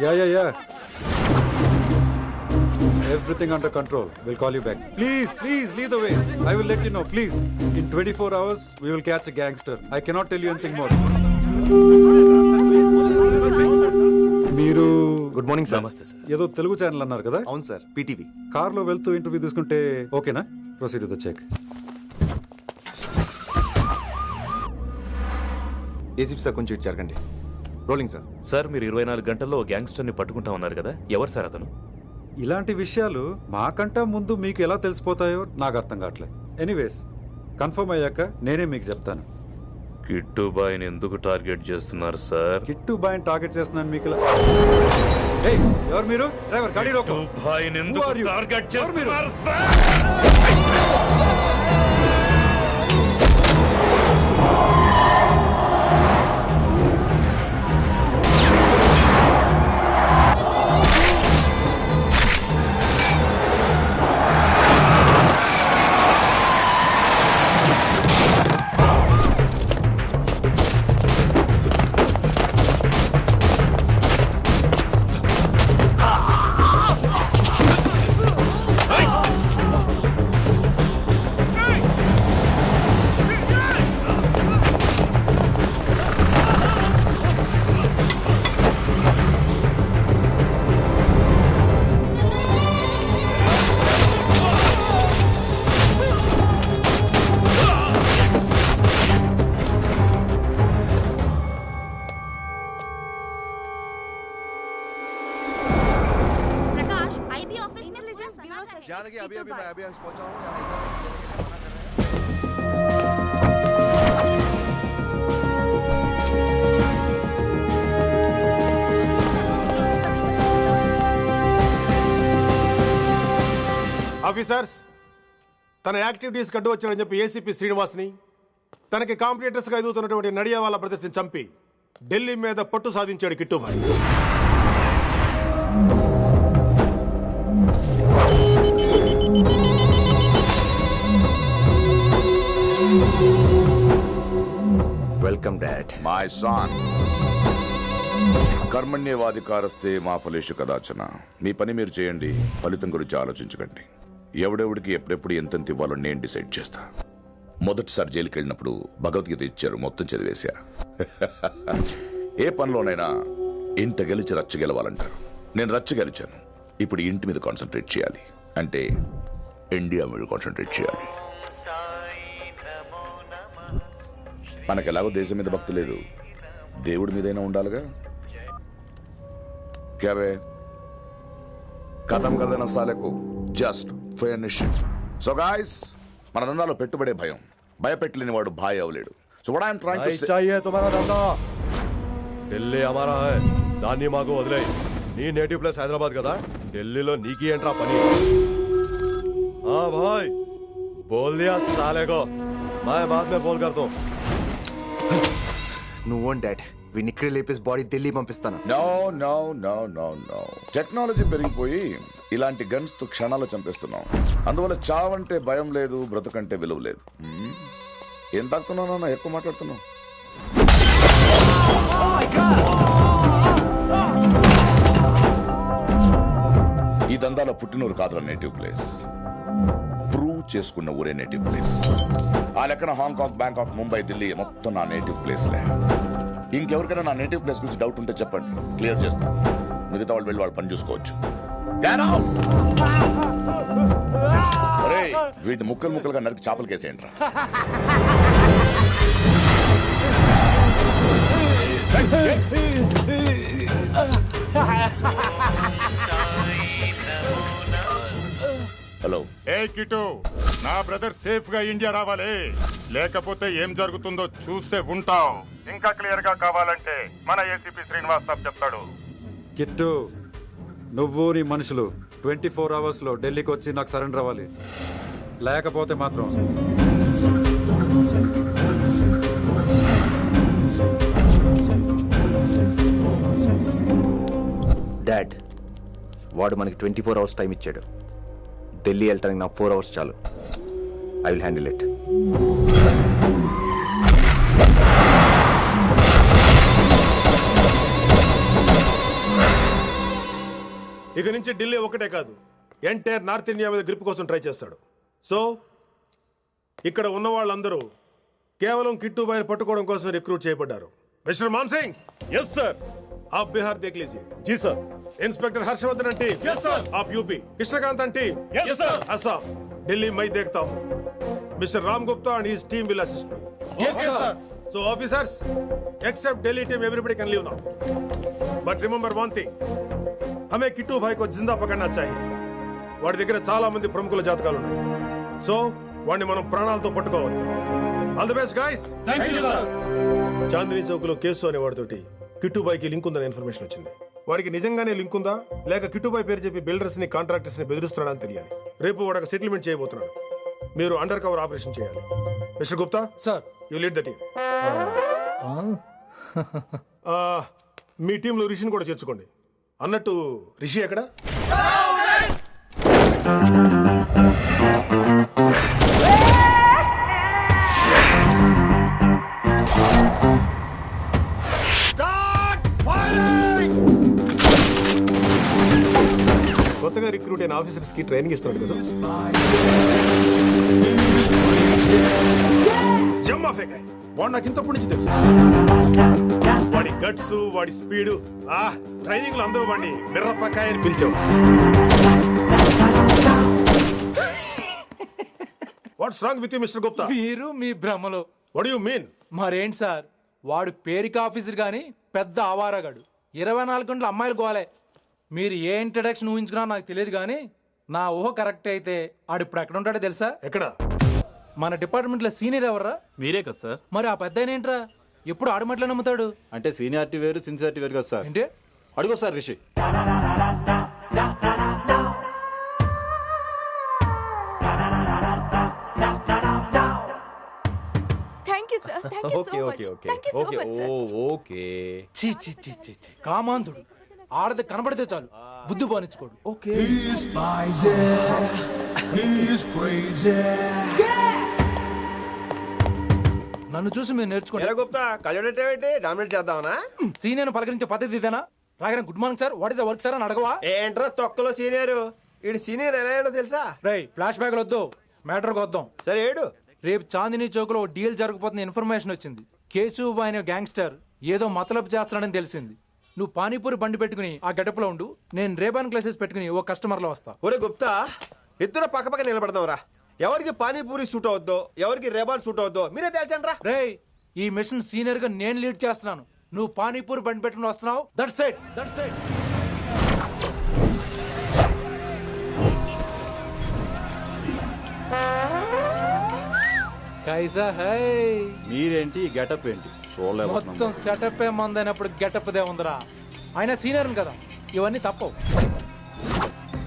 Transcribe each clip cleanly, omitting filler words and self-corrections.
Yeah. Everything under control. We'll call you back. Please, lead the way. I will let you know, please. In 24 hours, we will catch a gangster. I cannot tell you anything more. మీరు good morning sir. నమస్తే sir. ఏదో Telugu channel అన్నారు కదా? అవును sir, PTV. కార్లో వెళ్తూ interview తీసుకుంటే ఓకేనా? Proceed with the check. ACP sir కొంచెం ఇటు జరగండి. Rolling sir. సార్ మీరు 24 గంటల్లో గ్యాంగ్స్టర్ని పట్టుకుంటా ఉన్నారు కదా, ఎవరు సార్ అతను? ఇలాంటి విషయాలు మాకంటా ముందు మీకు ఎలా తెలిసిపోతాయో నాకు అర్థం కావట్లేదు. ఎనీవేస్, కన్ఫర్మ్ అయ్యాక నేనే మీకు చెప్తాను. కిట్టు బాయ్ని ఎందుకు టార్గెట్ చేస్తున్నారు సార్? కిట్టు బాయ్ని టార్గెట్ చేస్తున్నాను మీకు. ఏయ్, ఎవరు మీరు? డ్రైవర్ గాడి రోకో. కిట్టు బాయ్ని ఎందుకు Who are you? టార్గెట్ ఎవరు మీరు? చేస్తున్నారు సార్? प्रकाश आईबी ऑफिस में इंटेलिजेंस ब्यूरो से अभी पहुंचा हूं। ఆఫీసర్స్, తన యాక్టివిటీస్ కడ్డు వచ్చాడని చెప్పి ఏసీపీ శ్రీనివాస్ని, తనకి కాంపిటీటర్స్గా ఎదుగుతున్నటువంటి నడియావాల బ్రదర్స్ని చంపి ఢిల్లీ మీద పట్టు సాధించాడు Kittu Bhai. Welcome dad. My son, కర్మణ్యేవాధికారస్తే మా ఫలేషు కదాచన. మీ పని మీరు చేయండి, ఫలితం గురించి ఆలోచించకండి. ఎవడెవడికి ఎప్పుడెప్పుడు ఎంతెంత ఇవ్వాలో నేను డిసైడ్ చేస్తా. మొదటిసారి జైలుకి వెళ్ళినప్పుడు భగవద్గీత ఇచ్చారు, మొత్తం చదివేశా. ఏ పనిలోనైనా ఇంట గెలిచి రచ్చ గెలవాలంటారు. నేను రచ్చ గెలిచాను. ఇప్పుడు ఇంటి మీద కాన్సన్ట్రేట్ చేయాలి, అంటే ఇండియా మీద కాన్సన్ట్రేట్ చేయాలి. మనకెలాగో దేశం మీద భక్తి లేదు, దేవుడి మీదైనా ఉండాలిగా. క్యాబే ఖతం కదన సాలకు జస్ట్ ఫినిషింగ్. సో గాయ్స్, మన దందాలో పెట్టుబడే భయం. భయపెట్టలేని వాడు భాయ్ అవలేడు. So what I am trying to say, चाहिए तुम्हारा धंधा, ఢిల్లీ हमारा है. దాన్ని మాకు వదిలేయ్. నీ నేటివ్ ప్లేస్ హైదరాబాద్ కదా, ఢిల్లీలో నీకి ఏంట్రా పని? हाँ भाई, बोल दिया साले को, मैं बाद में फोन करता हूँ. నువ్వు డాడ్, వీడిని ఇక్కడ లేపేసి బాడీ ఢిల్లీ పంపిస్తాను. No no no no no. Technology పెరిగిపోయి ఇలాంటి గన్స్ తో క్షణాలు చంపేస్తున్నాం. అందువల్ల చావంటే భయం లేదు, బ్రతుకంటే విలువ లేదు. ఏం తాగుతున్నావు నాన్న, ఎక్కువ మాట్లాడుతున్నావు. ఈ దందాలో పుట్టినూరు కాదురా నేటివ్ ప్లేస్, ప్రూవ్ చేసుకున్న ఊరే నేటివ్ ప్లేస్. ఆ లెక్కన హాంకాంగ్, బ్యాంకాక్, ముంబై, ఢిల్లీ మొత్తం నా నేటివ్ ప్లేస్లే. ఇంకెవరికైనా నా నేటివ్ ప్లేస్ గురించి డౌట్ ఉంటే చెప్పండి, క్లియర్ చేస్తాను. మిగతా వాళ్ళు వెళ్ళి వాళ్ళు పని చూసుకోవచ్చు. వీటిని ముక్కలు ముక్కలుగా నరికి చేపలు కేసేయండి రా. హలో. ఏ కిటు, నా బ్రదర్ సేఫ్ గా ఇండియా రావాలి, లేకపోతే ఏం జరుగుతుందో చూసే ఉంటావు. ఇంకా క్లియర్ గా కావాలంటే మన ఏసీపీ శ్రీనివాస్ సాబ్ చెప్తాడు. కిట్టు, నువ్వు నీ మనుషులు 24 hours లో ఢిల్లీకి వచ్చి నాకు సరెండర్ అవ్వాలి. లేకపోతే మాత్రం డాడ్, వాడు మనకి 24 అవర్స్ టైం ఇచ్చాడు. ఢిల్లీ వెళ్ళటానికి నాకు 4 అవర్స్ చాలు. I will handle it. ఇక నుంచి ఢిల్లీ ఒకటే కాదు, ఎంటైర్ నార్త్ ఇండియా మీద గ్రిప్ కోసం ట్రై చేస్తాడు. సో ఇక్కడ ఉన్న వాళ్ళందరూ కేవలం కిట్టుబాయిని పట్టుకోవడం కోసం రిక్రూట్ చేయబడ్డారు. Mister Man Singh, yes sir. आप बिहार देख लीजिए. जी सर. इंस्पेक्टर हर्षवर्धन अंटी, यस सर. आप यूपी. कृष्णकांत अंटी, यस सर. असम. दिल्ली मैं देखता हूँ. Mister Ram Gupta and his team will assist me. Yes sir. So officers, except Delhi team, everybody can leave now. But remember one thing, हमें किट्टू भाई को जिंदा पकड़ना चाहिए. వాడి దగ్గర చాలా మంది ప్రముఖుల జాతకాలు ఉన్నాయి. సో వాడిని మనం ప్రాణాలతో పట్టుకోవాలి. All the best guys. Thank you sir. Chandni Chowk లో కేసు అనే వాడితోటి కిట్టుబాయికి లింక్ ఉందనే ఇన్ఫర్మేషన్ వచ్చింది. వాడికి నిజంగానే లింక్ ఉందా లేక కిట్టుబాయి పేరు చెప్పి బిల్డర్స్ ని కాంట్రాక్టర్స్ ని బెదిరిస్తున్నాడా అని తెలియాలి. రేపు వాడు ఒక సెటిల్మెంట్ చేయబోతున్నాడు. మీరు అండర్ కవర్ ఆపరేషన్ చేయాలి. Mister Gupta sir. You lead the team. మీ టీంలో రిషిని కూడా చేర్చుకోండి. అన్నట్టు రిషి ఎక్కడ? కొత్తగా రిక్రూట్ అయిన ఆఫీసర్స్ కి ట్రైనింగ్ ఇస్తున్నాడు కదా. జమ్మా ఫేకాయ్ వాడు నాకు ఇంతప్పటి నుంచి తెలుసు. వాడి గట్స్, వాడి స్పీడ్, ట్రైనింగ్ లో అందరూ వాడిని మిర్రపకాయ అని పిలిచేవాడు. What's wrong with you mister Gupta? మీరు మీ భ్రమలో. What you mean? మరేంటి సార్, వాడు పేరుకి ఆఫీసర్ గాని పెద్ద ఆవారగాడు. 24 గంటలు అమ్మాయిలు గోలే. మీరు ఏ ఇంట్రడక్షన్ ఊహించుకున్నా నాకు తెలియదు కానీ నా ఊహ కరెక్ట్ అయితే ఆడు ఇప్పుడు ఎక్కడ ఉంటాడో తెలుసా? ఎక్కడ? మన డిపార్ట్మెంట్ లో సీనియర్ ఎవర్రా? మీరే కదా సార్. మరి ఆ పెద్ద ఏంట్రా ఎప్పుడు ఆడమట్లే నమ్ముతాడు? అంటే సీనియారిటీ వేరు సిన్సియారిటీ వేరు కదా సార్. ఏంటి? అడుగు sir Rishi. Thank you sir. Thank you okay so okay much. Okay thank you so okay much sir. Okay చీ చీ చీ చీ చీ కామాంధుడు. ఆడది కనబడితే చాలు బుద్ధి బానించుకోడు. ఓకే. నన్ను చూసి మీరు నేర్చుకోండి. గుప్తా కళ్ళేంటి డామినేట్ చేద్దామనా? సీనియర్ పలకరించే పద్ధతి ఇదేనా? రాగానే good morning sir, what is work sir అని అడగవా? ఏంట్రా తొక్కలో సీనియర్? ఈడు సీనియర్ ఎలా అయ్యాడో తెలుసా? రై ఫ్లాష్ బ్యాక్ వద్దు, మ్యాటర్కి వద్దాం. సరే ఏడు. రేపు చాందినీ చౌక్ లో డీల్ జరగబోతున్న ఇన్ఫర్మేషన్ వచ్చింది. కేశవ్ అనే గ్యాంగ్స్టర్ ఏదో మతలబు చేస్తున్నాడని తెలిసింది. నువ్వు పానీపూరి బండి పెట్టుకుని ఆ గడపలో ఉండు, నేను రేబాన్ క్లాసెస్ పెట్టుకుని ఓ కస్టమర్ లో వస్తా. ఒరే గుప్తా, ఇద్దరు పక్క పక్క నిలబడదాంరా. ఎవరికి పానీపూరి సూట్ అవుద్దో ఎవరికి రేబాన్ సూట్ అవుద్దో మీరే తేల్చండి రా. రేయ్, ఈ మిషన్ సీనియర్ గా నేను లీడ్ చేస్తున్నాను. నువ్వు పానీపూరి బండి పెట్టుకుని వస్తున్నావు. That side that side. కైసా హై? మీరేంటి గెటప్ ఏంటి? మొత్తం సెటప్ ఏ మందైనప్పుడు గెటప్ దే ఉందిరా. ఆయన సీనియర్ కదా, ఇవన్నీ తప్పవు.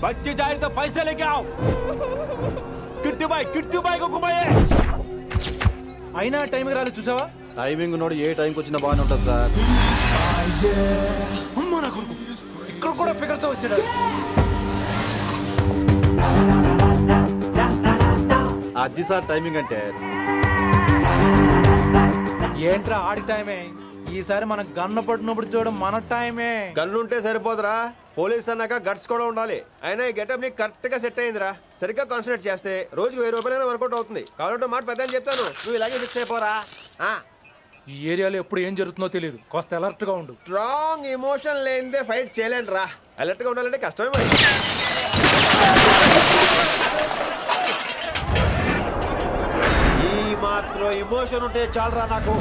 బచ్చి జాయితో పైసా లేకే ఆవ్. కిట్టు బాయ్ కుమాయే. అయినా టైంకి రాలేదు చూసావా? టైమింగ్ నోడు ఏ టైంకి వచ్చినా బాగానే ఉంటుంది సార్. అమ్మా నా కొడుకు ఇక్కడ కూడా ఫిగర్ తో వచ్చాడు. అది సార్ టైమింగ్ అంటే. ఏంట్రా ఆడి టైమే? ఈసారి మనం గన్ను పట్టినప్పుడు చూడడం మన టైమే. గన్ను ఉంటే సరిపోదురా, పోలీస్ అన్నాక గట్స్ కూడా ఉండాలి. అయినా ఈ గెటప్ నీకు కరెక్ట్ గా సెట్ అయిందిరా. సరిగ్గా కాన్సన్ట్రేట్ చేస్తే రోజుకి 1000 రూపాయలైనా వర్కౌట్ అవుతుంది. కాబట్టి మాట పెద్ద అని చెప్తాను, నువ్వు ఇలాగే ఫిక్స్ అయిపోరా. ఈ ఏరియాలో ఎప్పుడు ఏం జరుగుతుందో తెలియదు, కాస్త అలర్ట్ గా ఉండు. స్ట్రాంగ్ ఎమోషన్ లేనిదే ఫైట్ చేయలేండి రా. అలర్ట్ గా ఉండాలంటే కష్టమే మరి. ఈ మాత్రం ఎమోషన్ ఉంటే చాలరా నాకు.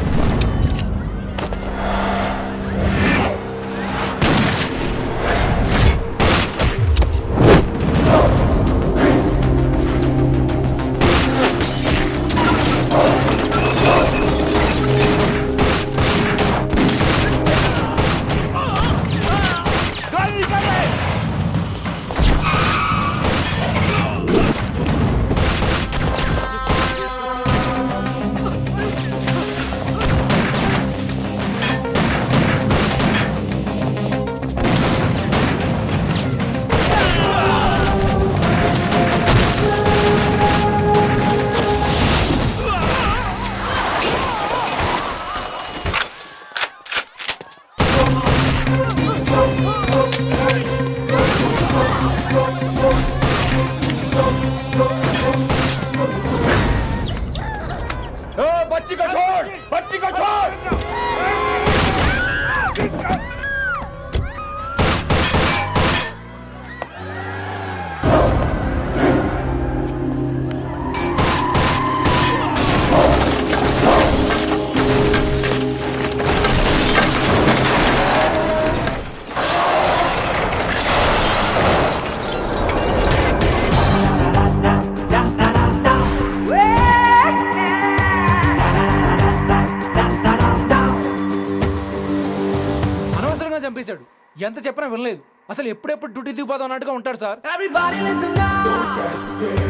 చంపేశాడు. ఎంత చెప్పినా వినలేదు. అసలు ఎప్పుడెప్పుడు డ్యూటీ దిగిపోదాం అన్నట్టుగా ఉంటాడు sir. Everybody listen now. Don't test it.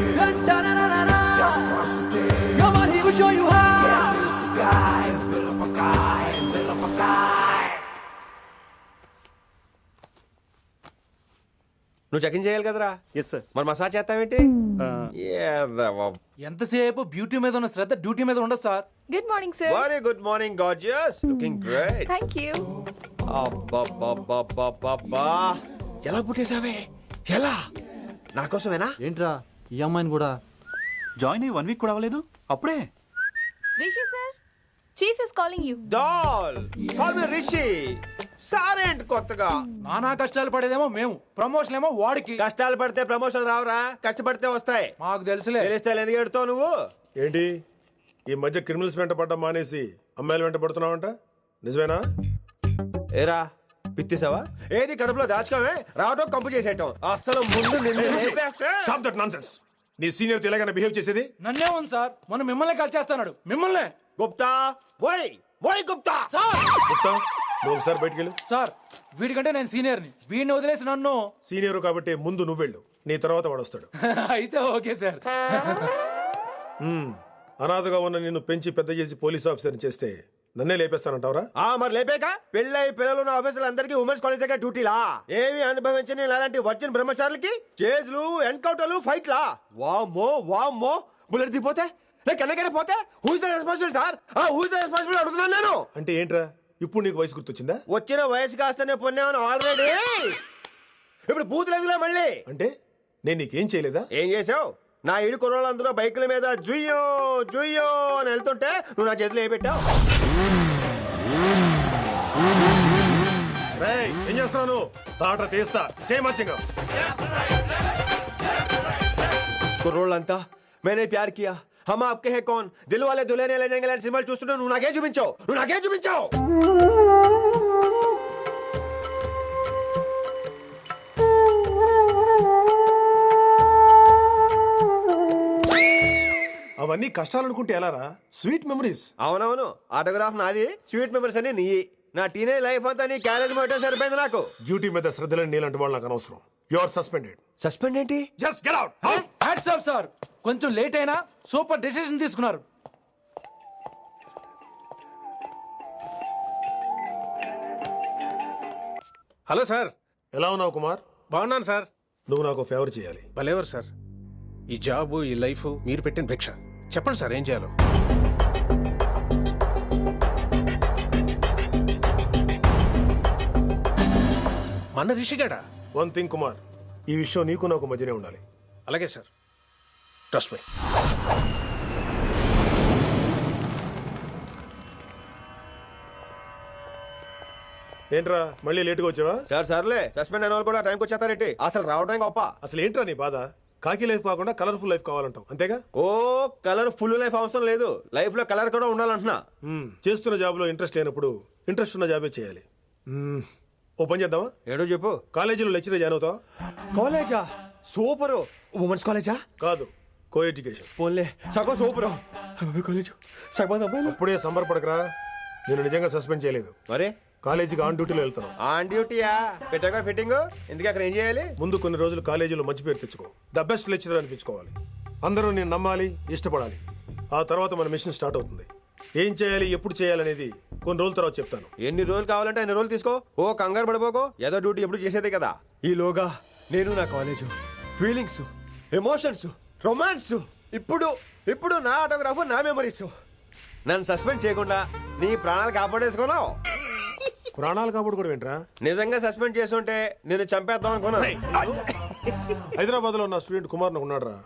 Da-da-da-da-da. Just trust it. Come on, he will show you how. Get this guy. Build up a guy. Build up a guy. నువ్వు చెకింగ్ చేయాలి కదరా? Yes sir. మరి massage చేస్తావేంటి? ఎంతసేపు beauty మీద ఉన్న శ్రద్ధ duty మీద ఉండదు sir. Good morning sir. Very good morning gorgeous, looking great. Thank you. అబ్బబ్బబ్బబ్బబ్బా, ఎలా పుట్టేశావే? ఎలా? నా కోసమేనా? ఏంట్రా ఈ అమ్మాయిని కూడా? జాయిన్ అయ్యి 1 వీక్ కూడా అవ్వలేదు అప్పుడే. Rishi sir, chief is calling you. Doll call me Rishi. సారేంటి కొత్తగా? నానా కష్టాలు పడేదేమో మేము, ప్రమోషన్ ఏమో వాడికి. కష్టాలు పడితే ప్రమోషన్ రావురా, కష్టపడితే వస్తాయి. మాకు తెలుసులే. తెలిస్తే ఎందుకు ఎడుతావు నువ్వు? ఏంటి ఈ మధ్య క్రిమినల్స్ వెంట పడ్డం మానేసి అమ్మాయిలు వెంట పడుతున్నావంట, నిజమేనా? ఏరా పిత్తిసావా? ఏది కడుపులో దాచుకోవే, రావటం కంపు చేసేయటం. అసలు ముందు నిన్ను లేపేస్తే. Stop that nonsense. నీ సీనియర్ తెలంగాణ బిహేవ్ చేసేది. నన్నే ఉంది సార్, మనం మిమ్మల్ని కాల్ చేస్తున్నాడు. మిమ్మల్ని గుప్తా ఓయ్ ఓయ్ గుప్తా. సార్ గుప్తా, నువ్వు ఒకసారి బయటికి వెళ్ళు. సార్ వీడికంటే నేను సీనియర్ని, వీడిని వదిలేసి నన్ను. సీనియర్ కాబట్టి ముందు నువ్వు వెళ్ళు, నీ తర్వాత వాడు వస్తాడు. అయితే ఓకే సార్. అనాథగా ఉన్న నిన్ను పెంచి పెద్ద చేసి పోలీస్ ఆఫీసర్ చేస్తే నన్నే లేపేస్తానంటావరా? మరి లేపాక పెళ్ళై పిల్లలు ఉన్న ఆఫీసులు అందరికీ ఉమెన్స్ కాలేజ్ దగ్గర డ్యూటీలా? ఏమి అనుభవించని అలాంటి వర్జిన్ బ్రహ్మచారులకి చేజ్లు, ఎన్కౌంటర్లు, ఫైట్లా? వామ్మో వామ్మో, బుల్లెట్ దిగిపోతే కన్నకైనా పోతే who's the responsible sir? Who's the responsible అడుగుతున్నాను నేను. అంటే ఏంట్రా, ఇప్పుడు నీకు వయసు గుర్తొచ్చిందా? వచ్చిన వయసు కాస్తనే పొన్నాను ఆల్రెడీ. ఇప్పుడు బూతులేదులే మళ్ళీ. అంటే నేను నీకేం చేయలేదా? ఏం చేసావు? నా ఇడు కొనోళ్ళందరూ బైకుల మీద జుయ్యో జుయ్యో అని వెళ్తుంటే నువ్వు నా చేతిలో ఏ పెట్టావు? ఏం చేస్తున్నాను? తాట తీస్తా చేయమచ్చంగా. కుర్రోళ్ళంతా మేనే ప్యార్ కియా, హమ్ ఆప్కే హై కౌన్, దిల్ వాలే దుల్హనియా లే జాయేంగే లాంటి సినిమాలు చూస్తుంటే నువ్వు నాకే చూపించావు. నువ్వు నాకే చూపించావు. అవన్నీ కష్టాలు అనుకుంటే ఎలారా? Sweet memories. అవునవును, ఆటోగ్రాఫ్ నాది, స్వీట్ మెమరీస్ అని నీ. నా టీనేజ్ లైఫ్ అంతా నీ క్యారేజ్ మొట్టే సరిపోయింది నాకు. డ్యూటీ మీద శ్రద్ధలేని నీలాంటి వాళ్ళు నాకు అనవసరం. You are suspended. సస్పెండ్ ఏంటి? Just get out. Hats off sir, కొంచెం లేట్ అయినా సూపర్ డెసిషన్ తీసుకున్నారు. హలో సార్, ఎలా ఉన్నావు కుమార్? బాగున్నాను సార్. నువ్వు నాకు ఫేవర్ చేయాలి. భలేవారు సార్. ఈ జాబు, ఈ లైఫ్ మీరు పెట్టిన భిక్ష. చెప్పండి సార్ ఏం చేయాలో. మన రిషిగాడా? వన్ థింగ్ కుమార్, ఈ విషయం నీకు నాకు మధ్యనే ఉండాలి. అలాగే సార్, ట్రస్ట్ మీ. ఏంట్రా మళ్ళీ లేటుగా వచ్చావా? సార్ సర్లే, సస్పెండ్ అయిన వాళ్ళు కూడా టైంకి వచ్చేస్తారేంటి? అసలు రావడం గొప్ప. అసలు ఏంట్రా నీ బాధ? కాకి లైఫ్ కాకుండా కలర్ఫుల్ లైఫ్ కావాలంటావు, అంతేగా? ఓ కలర్ ఫుల్ లైఫ్ అవసరం లేదు, లైఫ్ లో కలర్ కూడా ఉండాలంటున్నా. చేస్తున్న జాబ్ లో ఇంట్రెస్ట్ లేనప్పుడు ఇంట్రెస్ట్ ఉన్న జాబే చేయాలి. ఓ పని చేద్దామా? ఏడో చెప్పు. కాలేజీలో లెక్చరర్ జాయిన్ అవుతావా? కాలేజా? సూపర్. ఉమెన్స్ కాలేజా? కాదు, కో ఎడ్యుకేషన్. పోన్లే, సగం సూపర్. కాలేజ్ సగం అమ్మాయిలు. అప్పుడే సంబరపడకరా, నేను నిజంగా సస్పెండ్ చేయలేదు. మరే కాలేజీకి ఆన్ డ్యూటీలో వెళ్తున్నాను. ఆన్ డ్యూటీయా? పెట్టగా ఫిట్టింగ్. ఎందుకు అక్కడ ఏం చేయాలి? ముందు కొన్ని రోజులు కాలేజీలో మంచి పేరు తెచ్చుకో, ద బెస్ట్ లెక్చరర్ అనిపించుకోవాలి. అందరూ నేను నమ్మాలి, ఇష్టపడాలి. ఆ తర్వాత మన మిషన్ స్టార్ట్ అవుతుంది. ఏం చేయాలి, ఎప్పుడు చేయాలనేది కొన్ని రోజుల తర్వాత చెప్తాను. ఎన్ని రోజులు కావాలంటే అన్ని రోజులు తీసుకో. ఓ కంగారు పడిపోకో, ఏదో డ్యూటీ ఎప్పుడు చేసేదే కదా. ఈలోగా నేను నా కాలేజ్ ఫీలింగ్స్, ఎమోషన్స్, రొమాన్స్, ఇప్పుడు ఇప్పుడు నా ఆటోగ్రాఫ్, నా మెమరీస్. నన్ను సస్పెండ్ చేయకుండా నీ ప్రాణాలు కాపాడేసుకున్నావు. ప్రాణాలు కాబట్టి కూడా ఏంట్రా? నిజంగా సస్పెండ్ చేస్తుంటే నేను చంపేద్దాం అనుకున్నా. హైదరాబాద్ లో నా స్టూడెంట్ కుమార్ ఉన్నాడు రా,